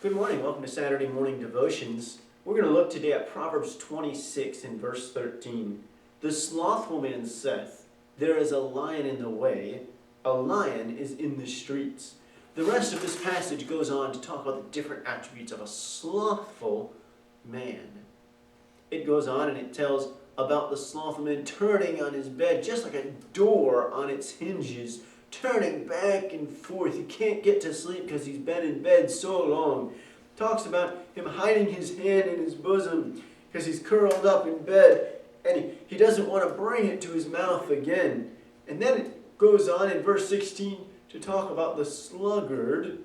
Good morning. Welcome to Saturday Morning Devotions. We're going to look today at Proverbs 26 and verse 13. The slothful man saith, "There is a lion in the way, a lion is in the streets." The rest of this passage goes on to talk about the different attributes of a slothful man. It goes on and it tells about the slothful man turning on his bed just like a door on its hinges, turning back and forth. He can't get to sleep because he's been in bed so long. Talks about him hiding his hand in his bosom because he's curled up in bed and he doesn't want to bring it to his mouth again. And then it goes on in verse 16 to talk about the sluggard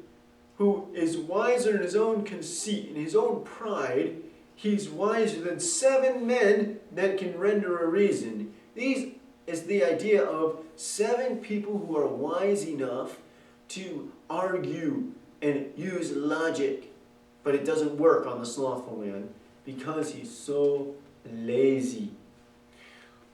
who is wiser in his own conceit, in his own pride. He's wiser than 7 men that can render a reason. These is the idea of 7 people who are wise enough to argue and use logic, but it doesn't work on the slothful man because he's so lazy.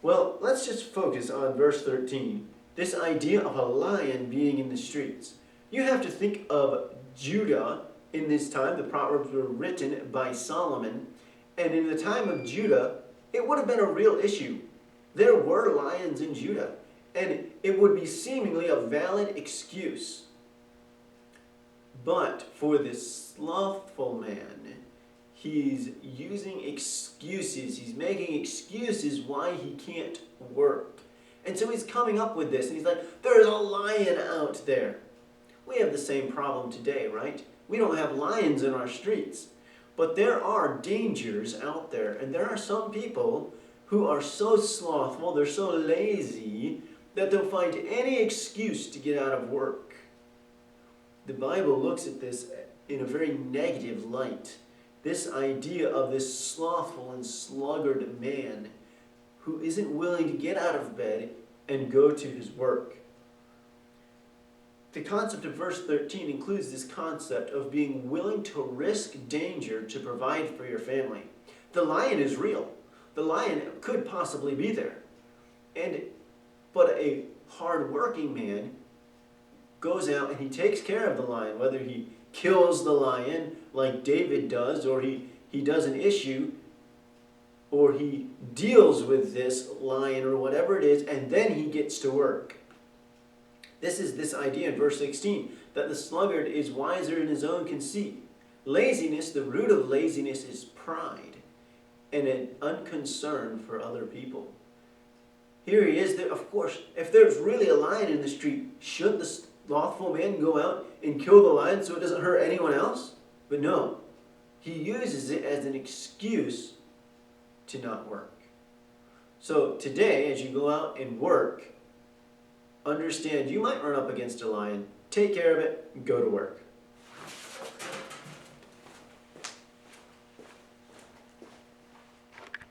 Well, let's just focus on verse 13, this idea of a lion being in the streets. You have to think of Judah in this time. The Proverbs were written by Solomon, and in the time of Judah, it would have been a real issue. There were lions in Judah, and it would be seemingly a valid excuse. But for this slothful man, he's using excuses. He's making excuses why he can't work. And so he's coming up with this, and he's like, there's a lion out there. We have the same problem today, right? We don't have lions in our streets, but there are dangers out there, and there are some people who are so slothful, they're so lazy, that they'll find any excuse to get out of work. The Bible looks at this in a very negative light. This idea of this slothful and sluggard man who isn't willing to get out of bed and go to his work. The concept of verse 13 includes this concept of being willing to risk danger to provide for your family. The lion is real. The lion could possibly be there. But a hard-working man goes out and he takes care of the lion, whether he kills the lion like David does, or he does an issue, or he deals with this lion or whatever it is, and then he gets to work. This is this idea in verse 16, that the sluggard is wiser in his own conceit. Laziness, the root of laziness is pride and an unconcern for other people. Here he is. Of course, if there's really a lion in the street, should the slothful man go out and kill the lion so it doesn't hurt anyone else? But no, he uses it as an excuse to not work. So today, as you go out and work, understand you might run up against a lion. Take care of it and go to work.